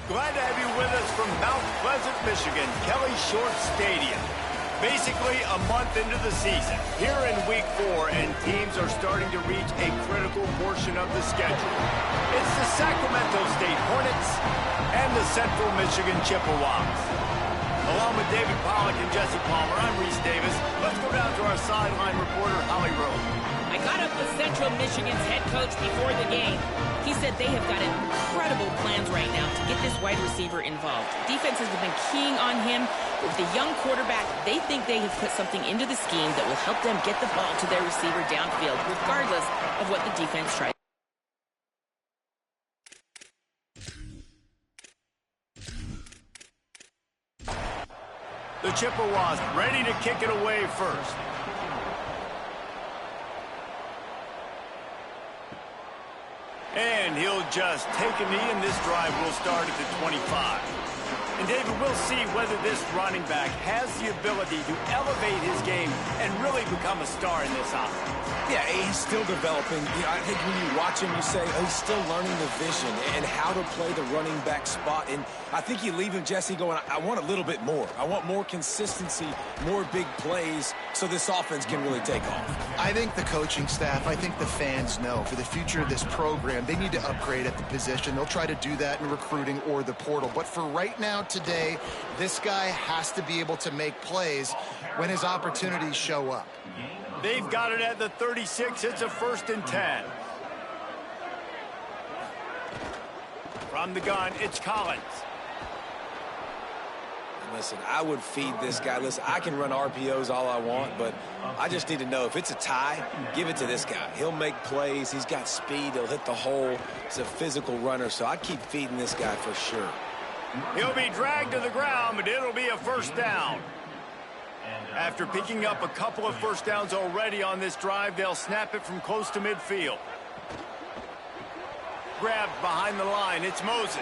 Glad to have you with us from Mount Pleasant, Michigan, Kelly Short Stadium. Basically a month into the season, here in week 4, and teams are starting to reach a critical portion of the schedule. It's the Sacramento State Hornets and the Central Michigan Chippewas. Along with David Pollack and Jesse Palmer, I'm Reese Davis. Let's go down to our sideline reporter, Holly Rowe. I got up with Central Michigan's head coach before the game. He said they have got incredible plans right now to get this wide receiver involved. Defenses have been keying on him. With the young quarterback, they think they have put something into the scheme that will help them get the ball to their receiver downfield, regardless of what the defense tries. The Chippewas ready to kick it away first. And he'll just take a knee, and this drive will start at the 25. And David, we'll see whether this running back has the ability to elevate his game and really become a star in this offense. Yeah, he's still developing. I think when you watch him, you say, oh, he's still learning the vision and how to play the running back spot. And I think you leave him, Jesse, going, I want a little bit more. I want more consistency, more big plays, so this offense can really take off. I think the coaching staff, I think the fans know for the future of this program, they need to upgrade at the position. They'll try to do that in recruiting or the portal. But for right now, today, this guy has to be able to make plays when his opportunities show up. They've got it at the 36. It's a 1st and 10. From the gun, it's Collins. Listen, I would feed this guy. Listen, I can run RPOs all I want, but I just need to know if it's a tie, give it to this guy. He'll make plays. He's got speed. He'll hit the hole. He's a physical runner, so I keep feeding this guy for sure. He'll be dragged to the ground, but it'll be a 1st down. After picking up a couple of 1st downs already on this drive, they'll snap it from close to midfield. Grabbed behind the line, it's Moses.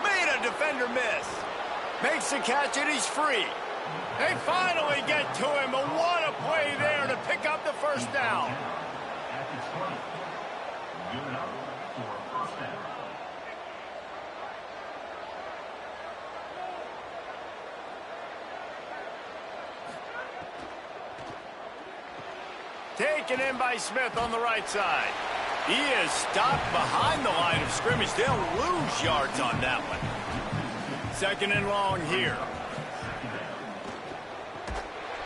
Made a defender miss. Makes the catch, and he's free. They finally get to him, but what a play there to pick up the 1st down. Taken in by Smith on the right side. He is stopped behind the line of scrimmage. They'll lose yards on that one. 2nd and long here.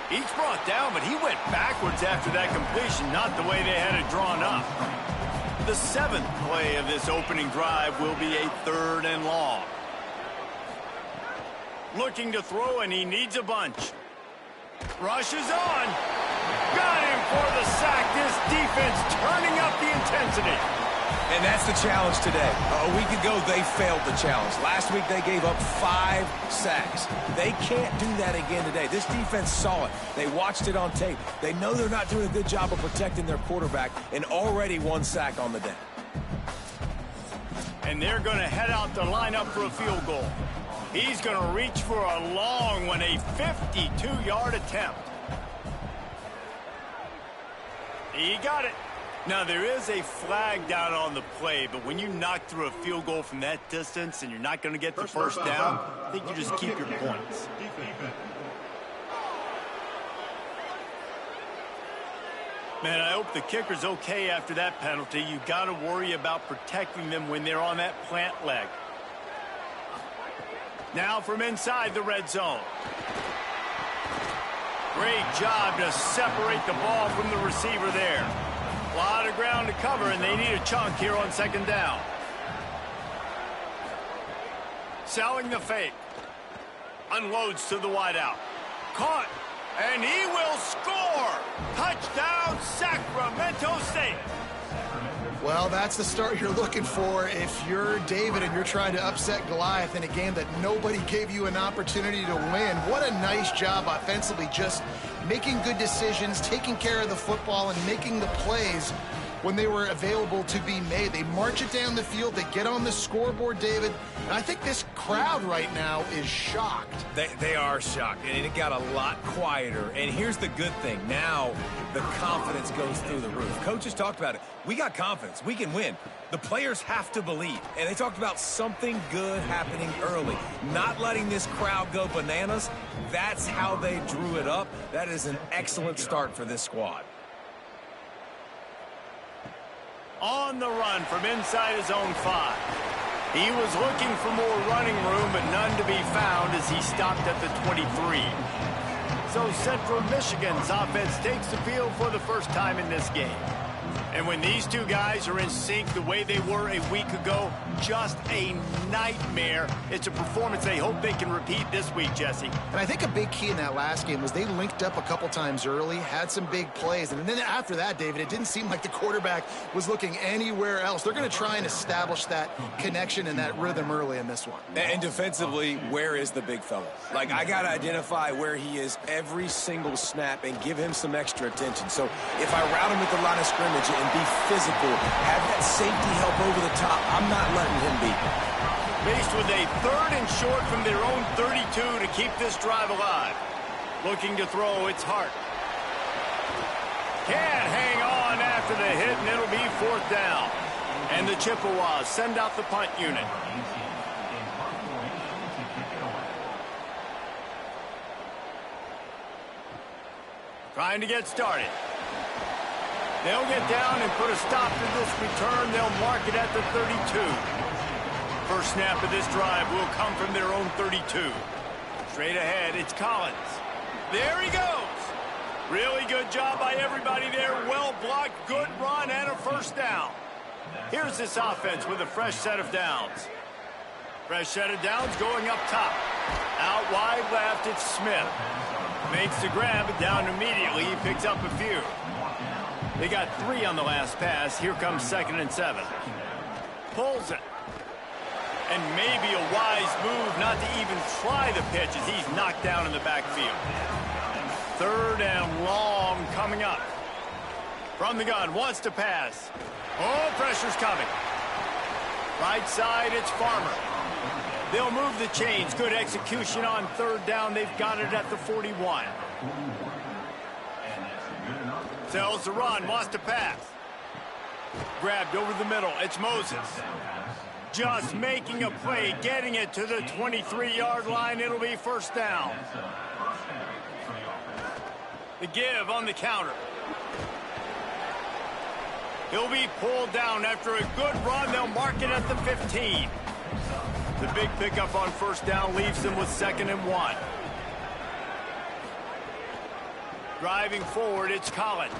He's brought down, but he went backwards after that completion, not the way they had it drawn up. The 7th play of this opening drive will be a 3rd and long. Looking to throw, and he needs a bunch. Rushes on. Got him for the sack. This defense turning up the intensity. And that's the challenge today. A week ago, they failed the challenge. Last week, they gave up 5 sacks. They can't do that again today. This defense saw it. They watched it on tape. They know they're not doing a good job of protecting their quarterback, and already 1 sack on the day. And they're going to head out to line up for a field goal. He's going to reach for a long one, a 52-yard attempt. He got it. Now, there is a flag down on the play, but when you knock through a field goal from that distance and you're not going to get the 1st down, I think you just keep your points. Man, I hope the kicker's okay after that penalty. You've got to worry about protecting them when they're on that plant leg. Now from inside the red zone. Great job to separate the ball from the receiver there. A lot of ground to cover, and they need a chunk here on 2nd down. Selling the fake. Unloads to the wideout. Caught, and he will score. Touchdown, Sacramento State. Well, that's the start you're looking for if you're David and you're trying to upset Goliath in a game that nobody gave you an opportunity to win. What a nice job offensively, just making good decisions, taking care of the football, and making the plays when they were available to be made. They march it down the field. They get on the scoreboard, David. And I think this crowd right now is shocked. They are shocked, and it got a lot quieter. And here's the good thing. Now the confidence goes through the roof. Coaches talked about it. We got confidence. We can win. The players have to believe. And they talked about something good happening early. Not letting this crowd go bananas. That's how they drew it up. That is an excellent start for this squad. On the run from inside his own 5. He was looking for more running room, but none to be found as he stopped at the 23. So Central Michigan's offense takes the field for the first time in this game. And when these two guys are in sync the way they were a week ago, just a nightmare. It's a performance they hope they can repeat this week, Jesse. And I think a big key in that last game was they linked up a couple times early, had some big plays. And then after that, David, it didn't seem like the quarterback was looking anywhere else. They're going to try and establish that connection and that rhythm early in this one. And defensively, where is the big fella? Like, I got to identify where he is every single snap and give him some extra attention. So if I route him at the line of scrimmage and be physical, have that safety help over the top, I'm not letting him beat me. Faced with a 3rd and short from their own 32 to keep this drive alive. Looking to throw, it's Hart. Can't hang on after the hit, and it'll be 4th down. And the Chippewas send out the punt unit. Trying to get started. They'll get down and put a stop to this return. They'll mark it at the 32. First snap of this drive will come from their own 32. Straight ahead, it's Collins. There he goes. Really good job by everybody there. Well blocked, good run, and a first down. Here's this offense with a fresh set of downs. Fresh set of downs going up top. Out wide left, it's Smith. Makes the grab, down immediately. He picks up a few. They got 3 on the last pass. Here comes 2nd and 7. Pulls it. And maybe a wise move not to even try the pitch as he's knocked down in the backfield. 3rd and long coming up. From the gun, wants to pass. Oh, pressure's coming. Right side, it's Farmer. They'll move the chains. Good execution on 3rd down. They've got it at the 41. Tells the run, wants to pass. Grabbed over the middle, it's Moses. Just making a play, getting it to the 23-yard line. It'll be first down. The give on the counter. He'll be pulled down after a good run. They'll mark it at the 15. The big pickup on first down leaves them with 2nd and 1. Driving forward, it's Collins.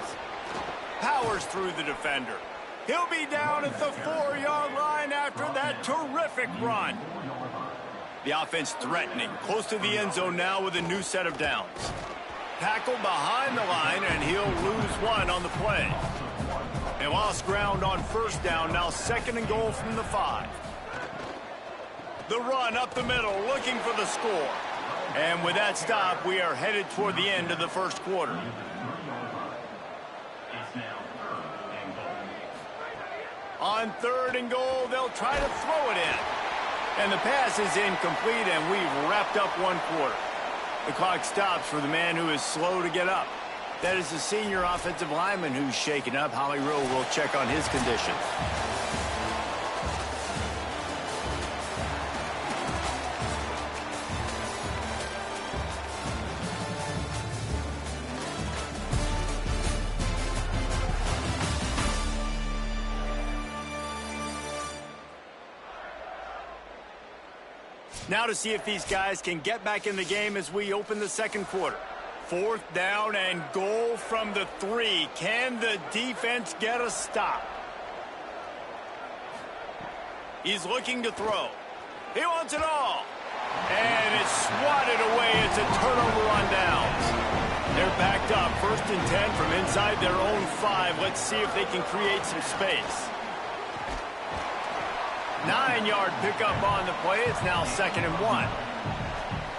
Powers through the defender. He'll be down at the 4-yard line after that terrific run. The offense threatening, close to the end zone now with a new set of downs. Tackled behind the line, and he'll lose 1 on the play. They lost ground on first down, now 2nd and goal from the 5. The run up the middle, looking for the score. And with that stop, we are headed toward the end of the first quarter. On 3rd and goal, they'll try to throw it in. And the pass is incomplete, and we've wrapped up 1 quarter. The clock stops for the man who is slow to get up. That is the senior offensive lineman who's shaken up. Holly Rowe will check on his condition. Now to see if these guys can get back in the game as we open the second quarter. 4th down and goal from the 3. Can the defense get a stop? He's looking to throw. He wants it all. And it's swatted away. It's a turnover on downs. They're backed up. 1st and 10 from inside their own 5. Let's see if they can create some space. 9-yard pickup on the play. It's now 2nd and 1.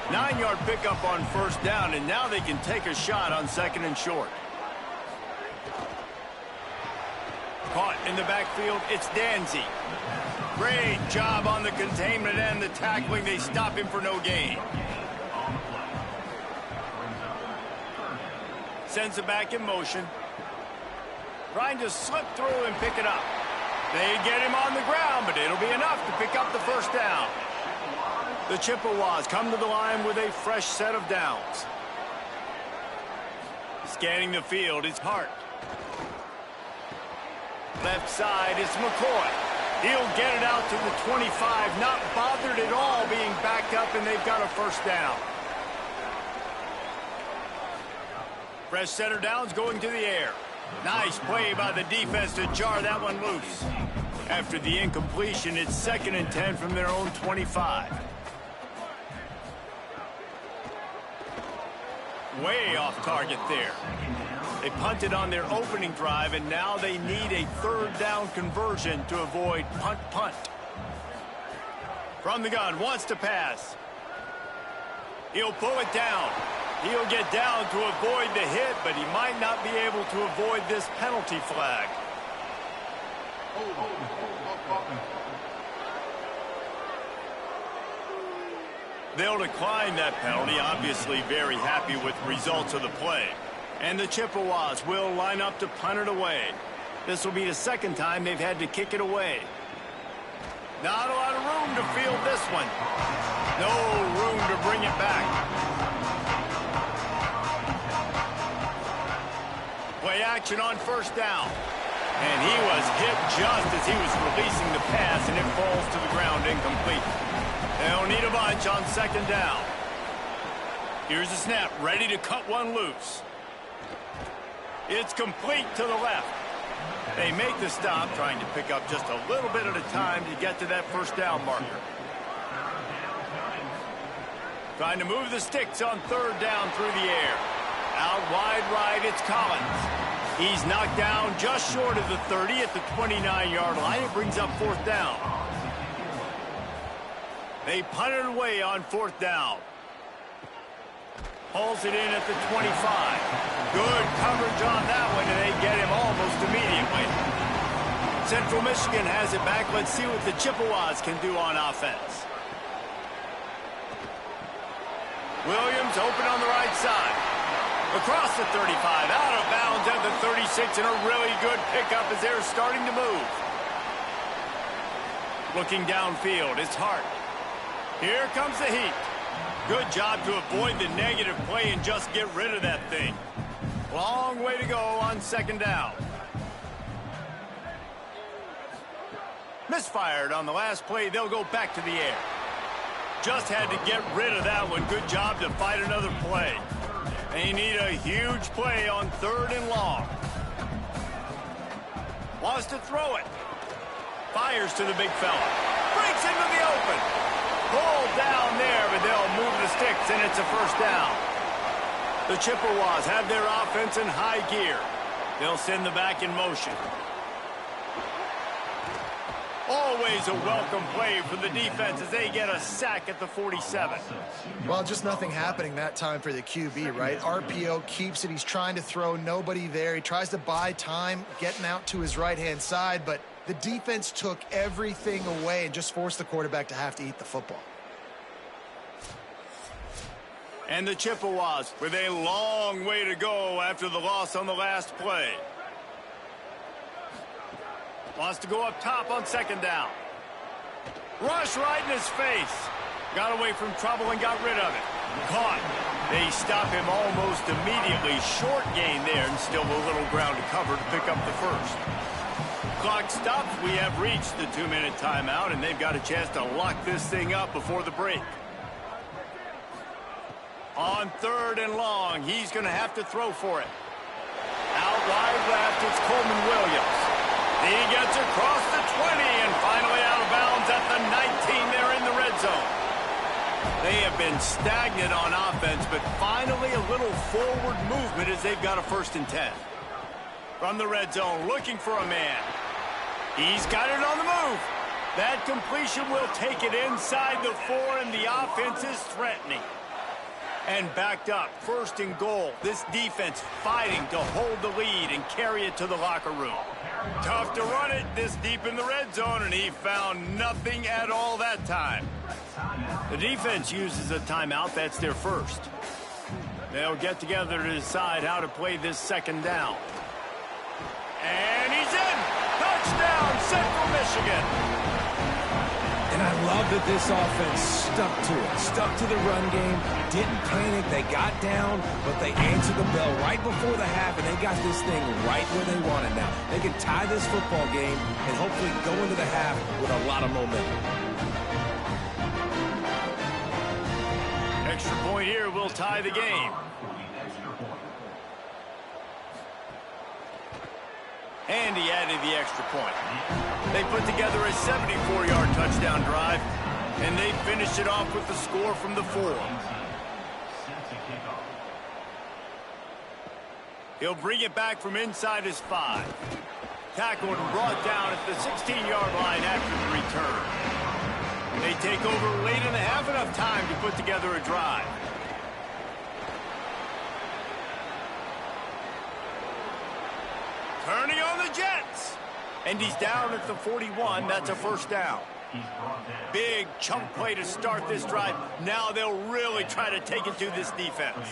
9-yard pickup on first down, and now they can take a shot on 2nd and short. Caught in the backfield, it's Danzy. Great job on the containment and the tackling. They stop him for no gain. Sends it back in motion. Trying to slip through and pick it up. They get him on the ground, but it'll be enough to pick up the first down. The Chippewas come to the line with a fresh set of downs. Scanning the field is Hart. Left side is McCoy. He'll get it out to the 25, not bothered at all being backed up, and they've got a first down. Fresh center downs going to the air. Nice play by the defense to jar that one loose. After the incompletion, it's 2nd and 10 from their own 25. Way off target there. They punted on their opening drive, and now they need a 3rd down conversion to avoid punt. From the gun, wants to pass. He'll pull it down. He'll get down to avoid the hit, but he might not be able to avoid this penalty flag. They'll decline that penalty, obviously very happy with the results of the play. And the Chippewas will line up to punt it away. This will be the 2nd time they've had to kick it away. Not a lot of room to field this one. No room to bring it back. Play action on 1st down. And he was hit just as he was releasing the pass, and it falls to the ground incomplete. They'll need a bunch on 2nd down. Here's the snap, ready to cut one loose. It's complete to the left. They make the stop, trying to pick up just a little bit at a time to get to that 1st down marker. Trying to move the sticks on 3rd down through the air. Out wide right, it's Collins. He's knocked down just short of the 30 at the 29-yard line. It brings up 4th down. They punt it away on 4th down. Hauls it in at the 25. Good coverage on that one, and they get him almost immediately. Central Michigan has it back. Let's see what the Chippewas can do on offense. Williams open on the right side. Across the 35, out of bounds at the 36, and a really good pickup as they're starting to move. Looking downfield, it's Hart. Here comes the heat. Good job to avoid the negative play and just get rid of that thing. Long way to go on 2nd down. Misfired on the last play. They'll go back to the air. Just had to get rid of that one. Good job to fight another play. They need a huge play on 3rd and long. Wants to throw it. Fires to the big fella. Breaks into the open. Pulled down there, but they'll move the sticks, and it's a 1st down. The Chippewas have their offense in high gear. They'll send the back in motion. Always a welcome play for the defense as they get a sack at the 47. Well, just nothing happening that time for the QB, right? RPO keeps it. He's trying to throw. Nobody there. He tries to buy time, getting out to his right-hand side, but the defense took everything away and just forced the quarterback to have to eat the football. And the Chippewas with a long way to go after the loss on the last play. Wants to go up top on 2nd down. Rush right in his face. Got away from trouble and got rid of it. Caught. They stop him almost immediately. Short gain there and still a little ground to cover to pick up the 1st. Clock stops. We have reached the 2-minute timeout, and they've got a chance to lock this thing up before the break. On 3rd and long, he's going to have to throw for it. Out wide left, it's Coleman Williams. He gets across the 20 and finally out of bounds at the 19. They're in the red zone. They have been stagnant on offense, but finally a little forward movement as they've got a 1st and 10. From the red zone, looking for a man. He's got it on the move. That completion will take it inside the 4, and the offense is threatening. And backed up, 1st and goal. This defense fighting to hold the lead and carry it to the locker room. Tough to run it this deep in the red zone, and he found nothing at all that time. The defense uses a timeout. That's their first. They'll get together to decide how to play this second down. And he's in! Touchdown, Central Michigan! And I love that this offense stuck to it, stuck to the run game, didn't panic, they got down, but they answered the bell right before the half, and they got this thing right where they want it now. They can tie this football game and hopefully go into the half with a lot of momentum. Extra point here will tie the game. And he added the extra point. They put together a 74-yard touchdown drive, and they finished it off with the score from the 4. He'll bring it back from inside his 5. Tackled and brought down at the 16-yard line after the return. They take over late in the half, enough time to put together a drive. Turning on the Jets. And he's down at the 41. That's a first down. Big chunk play to start this drive. Now they'll really try to take it to this defense.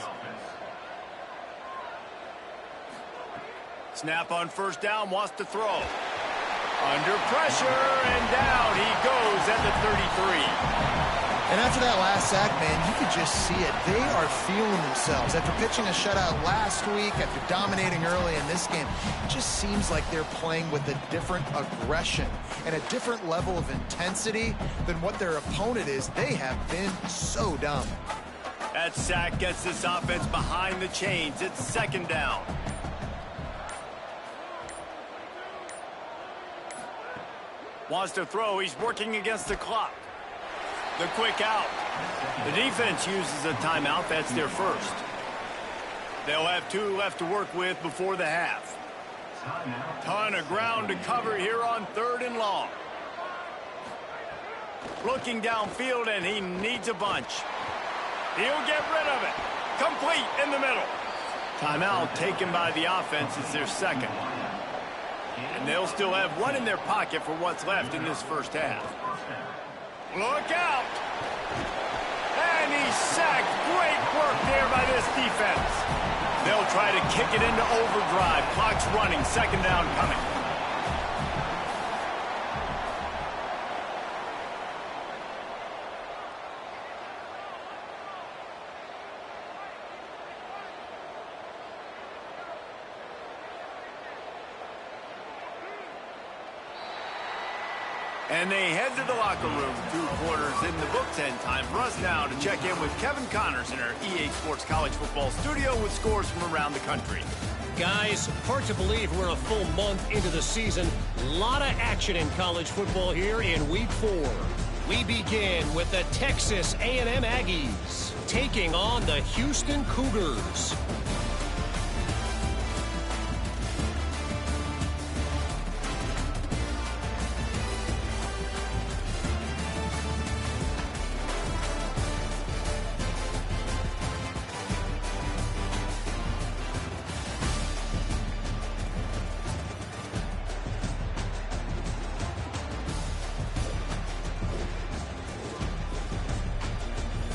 Snap on first down, wants to throw. Under pressure, and down he goes at the 33. And after that last sack, man, you could just see it. They are feeling themselves. After pitching a shutout last week, after dominating early in this game, it just seems like they're playing with a different aggression and a different level of intensity than what their opponent is. They have been so dominant. That sack gets this offense behind the chains. It's second down. Wants to throw. He's working against the clock. The quick out. The defense uses a timeout. That's their first. They'll have 2 left to work with before the half. Ton of ground to cover here on 3rd and long. Looking downfield, and he needs a bunch. He'll get rid of it. Complete in the middle. Timeout taken by the offense. It's their second. And they'll still have 1 in their pocket for what's left in this first half. Look out! And he's sacked. Great work there by this defense. They'll try to kick it into overdrive. Clock's running. Second down coming. And they head to the locker room. 2 quarters in the books, and time for us now to check in with Kevin Connors in our EA Sports College Football studio with scores from around the country. Guys, hard to believe we're a full month into the season. A lot of action in college football here in Week 4. We begin with the Texas A&M Aggies taking on the Houston Cougars.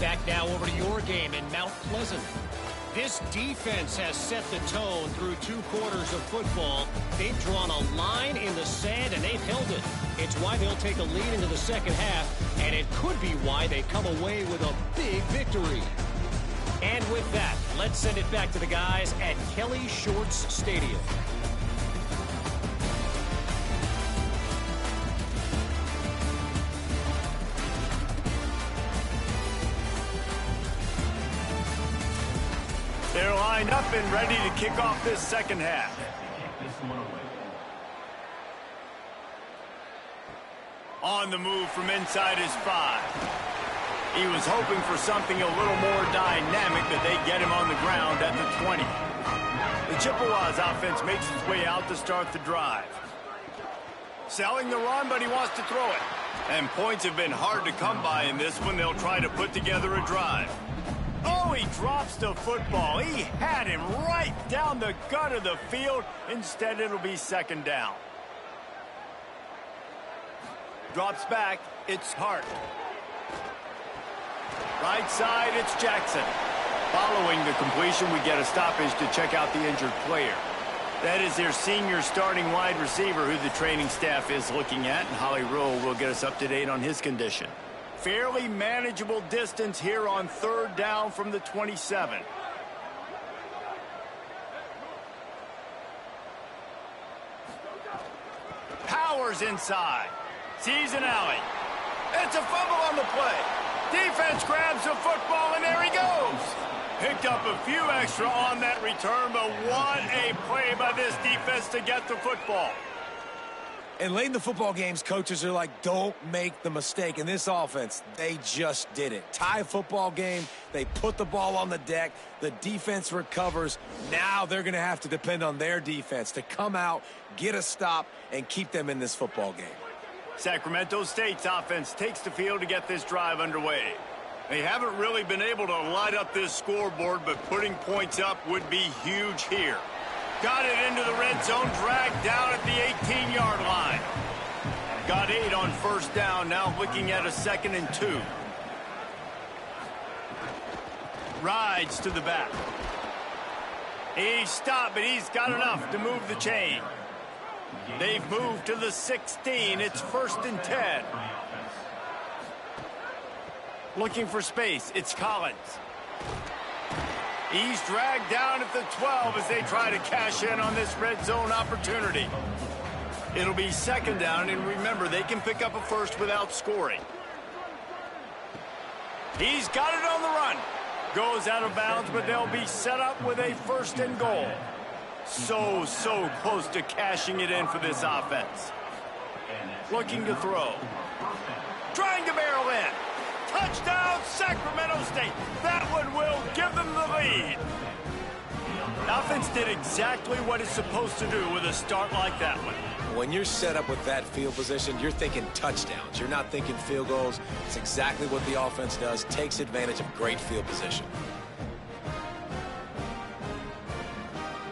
Back now over to your game in Mount Pleasant. This defense has set the tone through 2 quarters of football. They've drawn a line in the sand, and they've held it. It's why they'll take a lead into the second half, and it could be why they come away with a big victory. And with that, let's send it back to the guys at Kelly Shorts Stadium. They're lined up and ready to kick off this second half. On the move from inside his 5. He was hoping for something a little more dynamic, but they get him on the ground at the 20. The Chippewas offense makes its way out to start the drive. Selling the run, but he wants to throw it. And points have been hard to come by in this one. They'll try to put together a drive. Oh, he drops the football. He had him right down the gut of the field. Instead, it'll be second down. Drops back, it's Hart. Right side, it's Jackson. Following the completion, we get a stoppage to check out the injured player. That is their senior starting wide receiver who the training staff is looking at, and Holly Rowe will get us up to date on his condition. Fairly manageable distance here on 3rd down from the 27. Powers inside. Sees an alley. It's a fumble on the play. Defense grabs the football, and there he goes. Picked up a few extra on that return, but what a play by this defense to get the football. And late in the football games, coaches are like, don't make the mistake. In this offense, they just did it. Tie football game, they put the ball on the deck, the defense recovers. Now they're going to have to depend on their defense to come out, get a stop, and keep them in this football game. Sacramento State's offense takes the field to get this drive underway. They haven't really been able to light up this scoreboard, but putting points up would be huge here. Got it into the red zone, dragged down at the 18-yard line. Got 8 on 1st down, now looking at a 2nd and 2. Rides to the back. He's stopped, but he's got enough to move the chain. They've moved to the 16. It's 1st and 10. Looking for space. It's Collins. He's dragged down at the 12 as they try to cash in on this red zone opportunity. It'll be 2nd down, and remember, they can pick up a first without scoring. He's got it on the run. Goes out of bounds, but they'll be set up with a 1st and goal. So close to cashing it in for this offense. Looking to throw. Trying to barrel in. Touchdown, Sacramento State. That one will give them the lead. The offense did exactly what it's supposed to do with a start like that one. When you're set up with that field position, you're thinking touchdowns. You're not thinking field goals. It's exactly what the offense does. Takes advantage of great field position.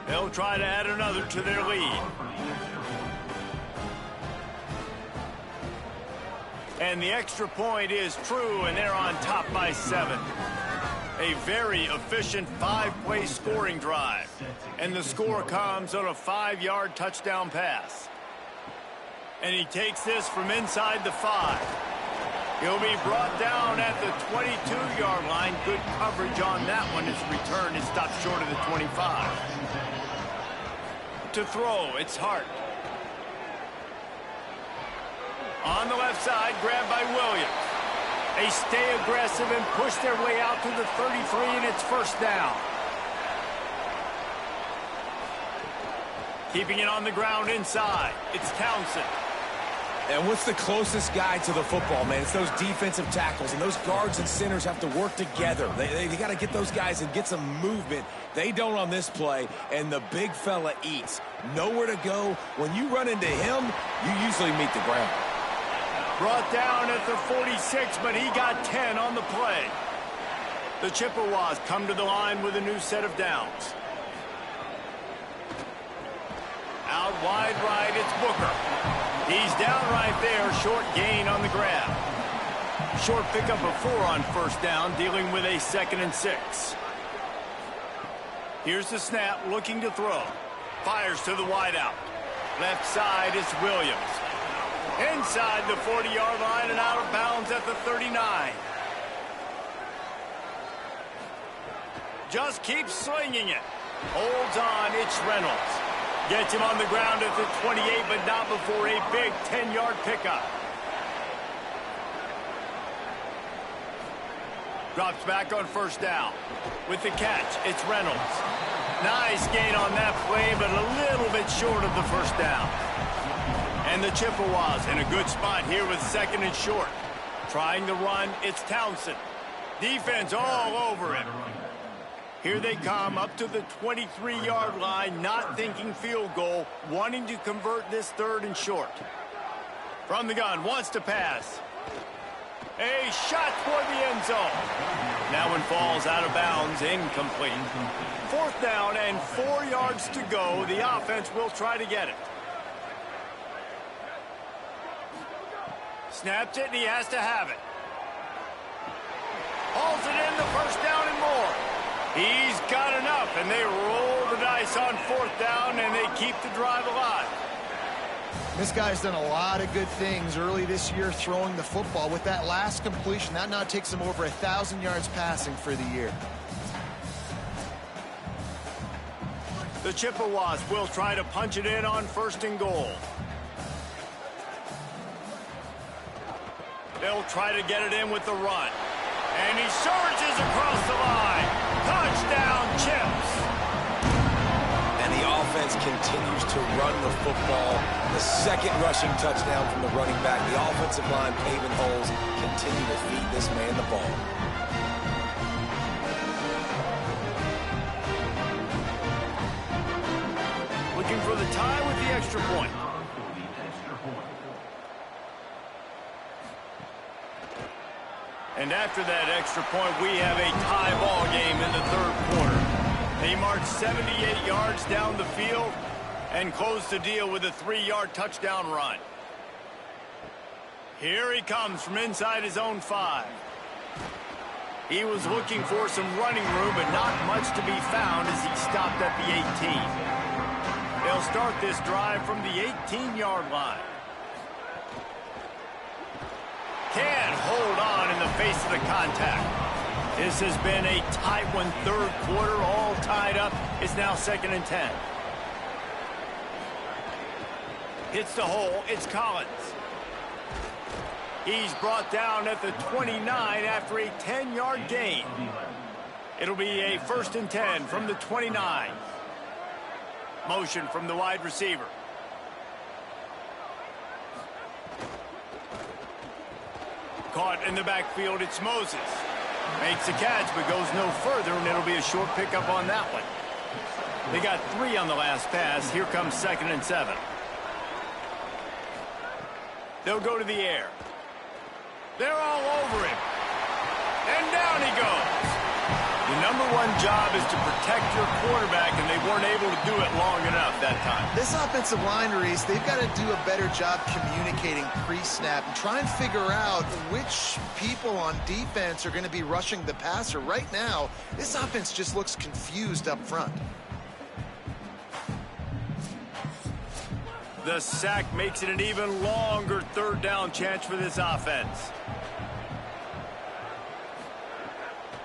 They'll try to add another to their lead. And the extra point is true, and they're on top by 7. A very efficient 5-play scoring drive. And the score comes on a 5-yard touchdown pass. And he takes this from inside the 5. He'll be brought down at the 22-yard line. Good coverage on that one. His return is stopped short of the 25. To throw, it's Hart. On the left side, grabbed by Williams. They stay aggressive and push their way out to the 33, and it's 1st down. Keeping it on the ground inside, it's Townsend. And what's the closest guy to the football, man? It's those defensive tackles, and those guards and centers have to work together. They got to get those guys and get some movement. They don't on this play, and the big fella eats. Nowhere to go. When you run into him, you usually meet the ground. Brought down at the 46, but he got 10 on the play. The Chippewas come to the line with a new set of downs. Out wide right, it's Booker. He's down right there, short gain on the grab. Short pickup of 4 on 1st down, dealing with a 2nd and 6. Here's the snap, looking to throw. Fires to the wideout. Left side is Williams. Inside the 40-yard line and out of bounds at the 39. Just keeps slinging it. Holds on, it's Reynolds. Gets him on the ground at the 28, but not before a big 10-yard pickup. Drops back on 1st down. With the catch, it's Reynolds. Nice gain on that play, but a little bit short of the 1st down. And the Chippewas in a good spot here with 2nd and short. Trying to run, it's Townsend. Defense all over him. Here they come up to the 23-yard line, not thinking field goal, wanting to convert this 3rd and short. From the gun, wants to pass. A shot toward the end zone. That one falls out of bounds, incomplete. 4th down and 4 yards to go. The offense will try to get it. Snaps it, and he has to have it. Hauls it in, the first down and more. He's got enough, and they roll the dice on 4th down, and they keep the drive alive. This guy's done a lot of good things early this year throwing the football. With that last completion, that now takes him over 1,000 yards passing for the year. The Chippewas will try to punch it in on 1st and goal. They'll try to get it in with the run. And he surges across the line. Touchdown, Chips. And the offense continues to run the football. The second rushing touchdown from the running back. The offensive line paving holes. Continue to feed this man the ball. Looking for the tie with the extra point. And after that extra point, we have a tie ball game in the 3rd quarter. They march 78 yards down the field and close the deal with a 3-yard touchdown run. Here he comes from inside his own 5. He was looking for some running room, but not much to be found as he stopped at the 18. They'll start this drive from the 18-yard line. Can't hold on in the face of the contact. This has been a tight one. 3rd quarter, all tied up. It's now 2nd and 10. Hits the hole. It's Collins. He's brought down at the 29 after a 10-yard gain. It'll be a 1st and 10 from the 29. Motion from the wide receiver. Caught in the backfield, it's Moses. Makes a catch, but goes no further, and it'll be a short pickup on that one. They got 3 on the last pass. Here comes 2nd and 7. They'll go to the air. They're all over him. And down he goes. The #1 job is to protect your quarterback, and they weren't able to do it long enough that time. This offensive line, Reese, they've got to do a better job communicating pre-snap and try and figure out which people on defense are going to be rushing the passer. Right now, this offense just looks confused up front. The sack makes it an even longer 3rd down chance for this offense.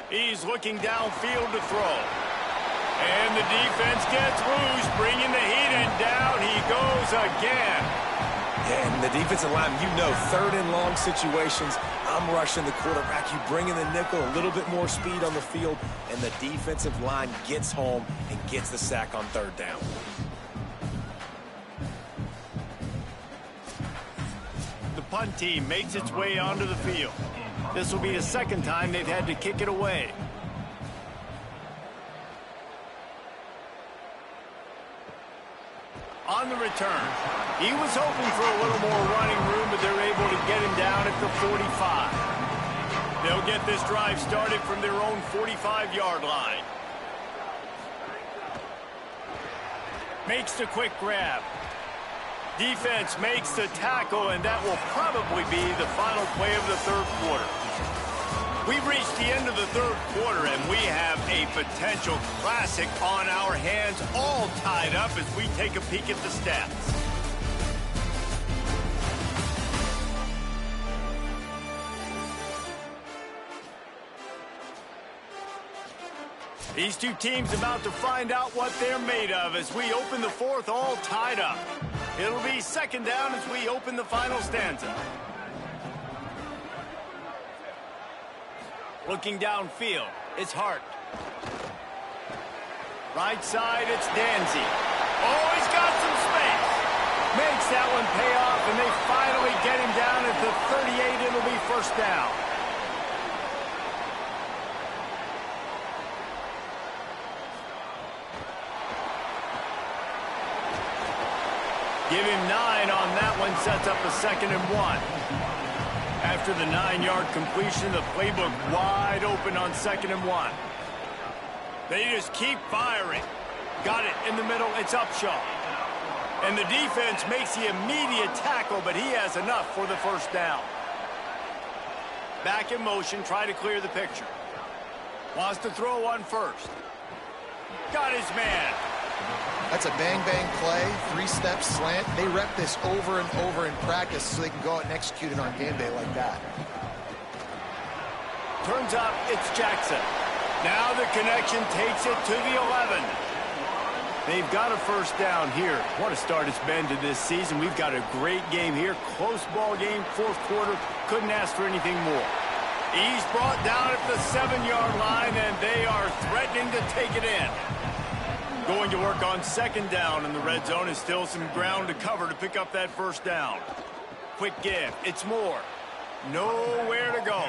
He's looking downfield to throw. And the defense gets loose, bringing the heat, and down he goes again. Yeah, and the defensive line, 3rd and long situations, I'm rushing the quarterback. You bring in the nickel, a little bit more speed on the field, and the defensive line gets home and gets the sack on 3rd down. The punt team makes its way onto the field. This will be the 2nd time they've had to kick it away. On the return, he was hoping for a little more running room, but they're able to get him down at the 45. They'll get this drive started from their own 45-yard line. Makes the quick grab. Defense makes the tackle, and that will probably be the final play of the 3rd quarter. We've reached the end of the 3rd quarter, and we have a potential classic on our hands, all tied up as we take a peek at the stats. These two teams about to find out what they're made of as we open the 4th, all tied up. It'll be 2nd down as we open the final stanza. Looking downfield, it's Hart. Right side, it's Danzy. Oh, he's got some space. Makes that one pay off, and they finally get him down at the 38. It'll be 1st down. Give him 9 on that one, sets up a 2nd and 1. After the 9-yard completion, the playbook wide open on 2nd and 1. They just keep firing. Got it in the middle, it's Upshaw. And the defense makes the immediate tackle, but he has enough for the 1st down. Back in motion, try to clear the picture. Wants to throw on first. Got his man. That's a bang-bang play, three-step slant. They rep this over and over in practice so they can go out and execute it on game day like that. Turns up, it's Jackson. Now the connection takes it to the 11. They've got a first down here. What a start it's been to this season. We've got a great game here. Close ball game, fourth quarter. Couldn't ask for anything more. He's brought down at the 7-yard line, and they are threatening to take it in. Going to work on second down in the red zone is still some ground to cover to pick up that first down. Quick give. It's Moore. Nowhere to go.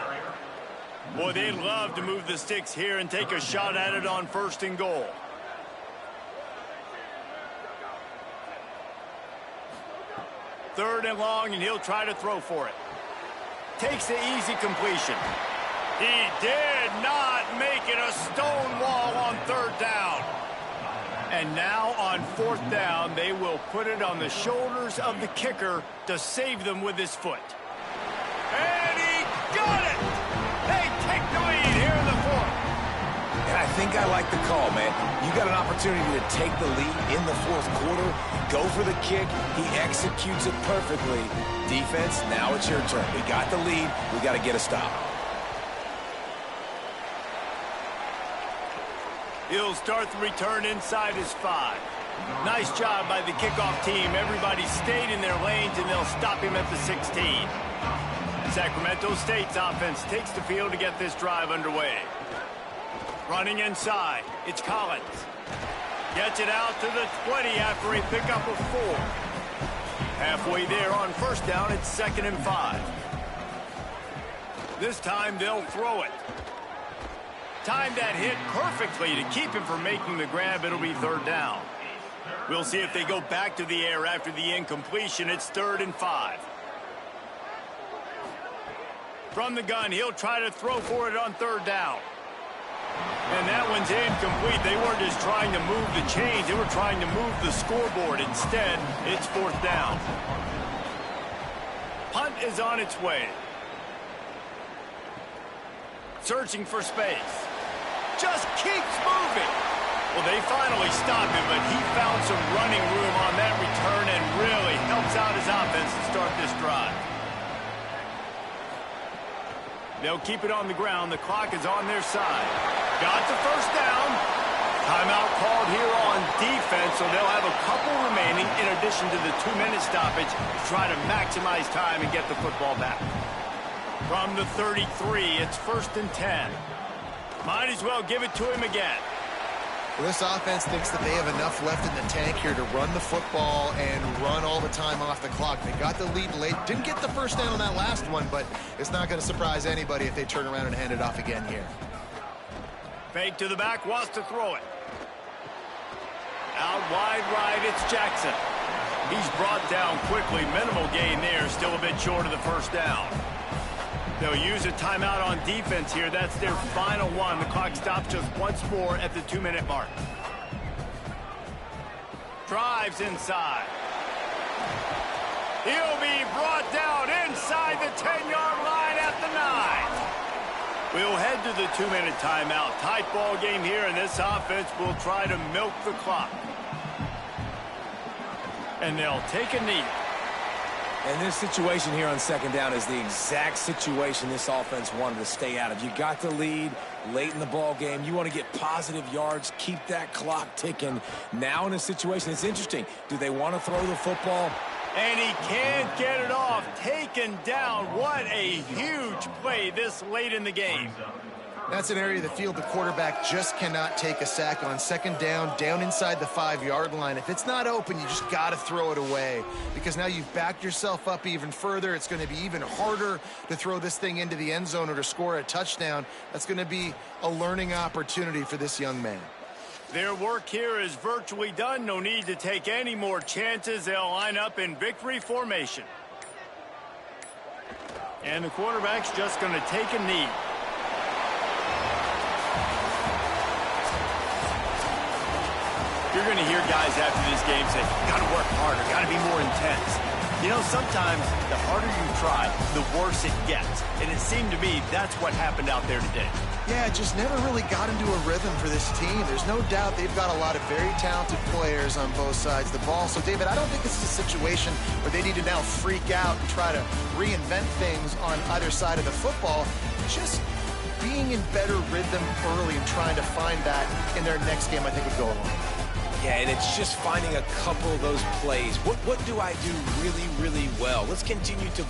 Boy, they'd love to move the sticks here and take a shot at it on first and goal. Third and long, and he'll try to throw for it. Takes the easy completion. He did not make it a stone wall on third down. And now on fourth down, they will put it on the shoulders of the kicker to save them with his foot. And he got it! They take the lead here in the fourth. And I think I like the call, man. You got an opportunity to take the lead in the fourth quarter. Go for the kick. He executes it perfectly. Defense, now it's your turn. We got the lead. We got to get a stop. He'll start the return inside his 5. Nice job by the kickoff team. Everybody stayed in their lanes, and they'll stop him at the 16. Sacramento State's offense takes the field to get this drive underway. Running inside, it's Collins. Gets it out to the 20 after a pickup of 4. Halfway there on first down, it's 2nd and 5. This time they'll throw it. Timed that hit perfectly to keep him from making the grab. It'll be third down. We'll see if they go back to the air after the incompletion. It's 3rd and 5. From the gun, he'll try to throw for it on third down. And that one's incomplete. They weren't just trying to move the chains. They were trying to move the scoreboard. Instead, it's fourth down. Punt is on its way. Searching for space. Just keeps moving. Well, they finally stopped him, but he found some running room on that return and really helps out his offense to start this drive. They'll keep it on the ground. The clock is on their side. Got the first down. Timeout called here on defense, so they'll have a couple remaining in addition to the 2-minute stoppage to try to maximize time and get the football back. From the 33, it's 1st and 10. Might as well give it to him again. Well, this offense thinks that they have enough left in the tank here to run the football and run all the time off the clock. They got the lead late. Didn't get the first down on that last one, but it's not going to surprise anybody if they turn around and hand it off again here. Fake to the back, wants to throw it. Out wide right, it's Jackson. He's brought down quickly. Minimal gain there, still a bit short of the first down. They'll use a timeout on defense here. That's their final one. The clock stops just once more at the 2-minute mark. Drives inside. He'll be brought down inside the 10-yard line at the 9. We'll head to the 2-minute timeout. Tight ball game here, and this offense will try to milk the clock. And they'll take a knee. And this situation here on second down is the exact situation this offense wanted to stay out of. You got the lead late in the ball game. You want to get positive yards, keep that clock ticking. Now in a situation, it's interesting. Do they want to throw the football? And he can't get it off. Taken down. What a huge play this late in the game. That's an area of the field the quarterback just cannot take a sack on. Second down, down inside the 5-yard line. If it's not open, you just got to throw it away because now you've backed yourself up even further. It's going to be even harder to throw this thing into the end zone or to score a touchdown. That's going to be a learning opportunity for this young man. Their work here is virtually done. No need to take any more chances. They'll line up in victory formation. And the quarterback's just going to take a knee. You're going to hear guys after this game say, got to work harder, got to be more intense. You know, sometimes the harder you try, the worse it gets. And it seemed to me that's what happened out there today. Yeah, just never really got into a rhythm for this team. There's no doubt they've got a lot of very talented players on both sides of the ball. So, David, I don't think this is a situation where they need to now freak out and try to reinvent things on either side of the football. Just being in better rhythm early and trying to find that in their next game, I think, would go a long way. Yeah, and it's just finding a couple of those plays. What do I do really, really well? Let's continue to